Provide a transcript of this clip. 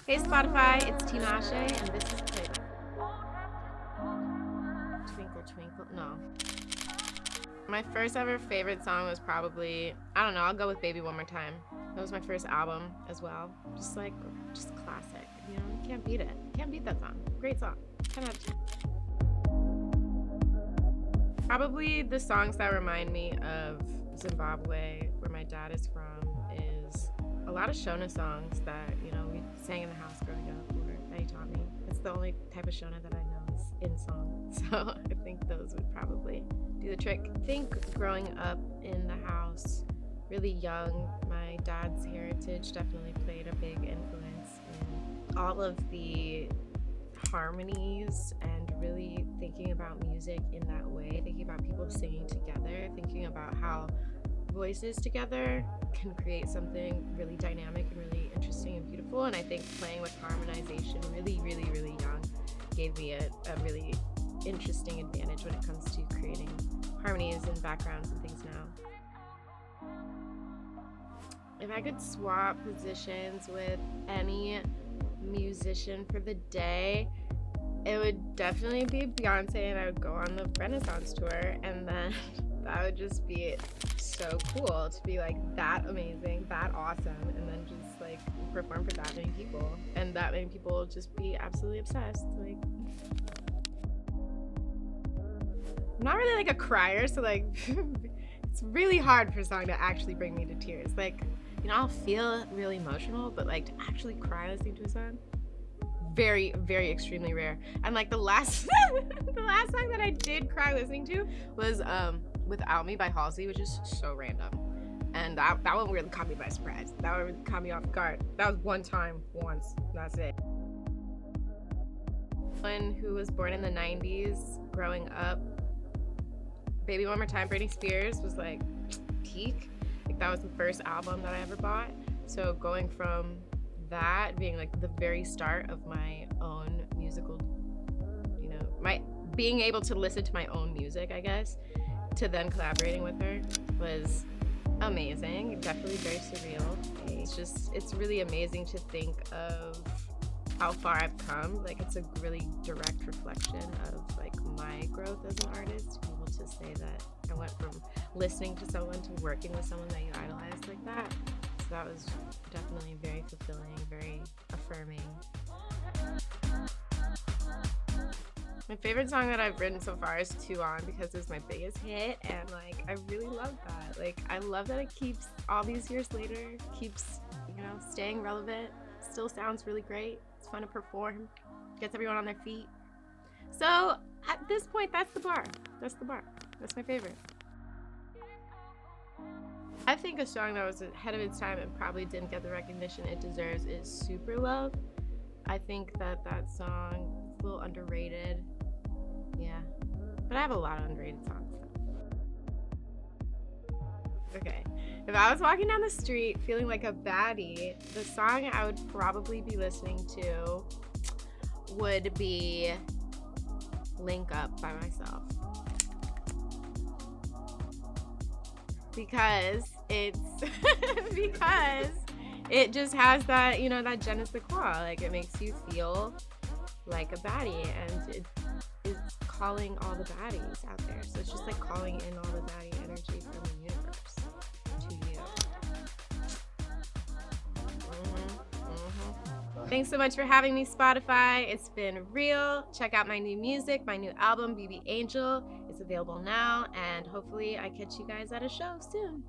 Hey Spotify, it's Tinashe, and this is Playback. Twinkle, twinkle, no. My first ever favorite song was probably, I don't know, I'll go with Baby One More Time. That was my first album as well. Just classic. You know, you can't beat it. Can't beat that song. Great song. 10 out of 10. Probably the songs that remind me of Zimbabwe, where my dad is from, is a lot of Shona songs that, you know, we sang in the house growing up, or that he taught me. It's the only type of Shona that I know is in song. So I think those would probably do the trick. I think growing up in the house, really young, my dad's heritage definitely played a big influence in all of the harmonies and really thinking about music in that way, thinking about people singing together, thinking about how voices together can create something really dynamic and really interesting and beautiful. And I think playing with harmonization really, really, really young gave me a really interesting advantage when it comes to creating harmonies and backgrounds and things now. If I could swap positions with any musician for the day, it would definitely be Beyonce, and I would go on the Renaissance tour, and then that would just be so cool to be like that amazing, that awesome, and then just like perform for that many people, and that many people just be absolutely obsessed. Like, I'm not really like a crier, so like it's really hard for a song to actually bring me to tears. Like, you know, I'll feel really emotional, but like to actually cry listening to a song, very, very extremely rare. And like the last the last song that I did cry listening to was Without Me by Halsey, which is so random. And that one really caught me by surprise. That one really caught me off guard. That was once. That's it. One who was born in the 90s, growing up, Baby One More Time, Britney Spears was like peak. Like that was the first album that I ever bought. So going from that being like the very start of my own musical, you know, my being able to listen to my own music, I guess, to then collaborating with her was amazing. Definitely very surreal. It's really amazing to think of how far I've come. Like, it's a really direct reflection of like my growth as an artist, to be able to say that I went from listening to someone to working with someone that you idolized like that. So that was definitely very fulfilling, very affirming. My favorite song that I've written so far is Two On, because it's my biggest hit, and like I really love that. Like, I love that it keeps, all these years later, keeps, you know, staying relevant. Still sounds really great. It's fun to perform, gets everyone on their feet. So at this point, that's the bar. That's my favorite. I think a song that was ahead of its time and probably didn't get the recognition it deserves is Super Love. I think that song is a little underrated. Yeah, but I have a lot of underrated songs. Okay, if I was walking down the street feeling like a baddie, the song I would probably be listening to would be Link Up by Myself. Because it's because it just has that, you know, that je ne sais quoi. Like, it makes you feel like a baddie, and it is calling all the baddies out there. So it's just like calling in all the baddie energy from the universe to you. Thanks so much for having me, Spotify. It's been real. Check out my new music, my new album, BB Angel. It's available now, and hopefully I catch you guys at a show soon.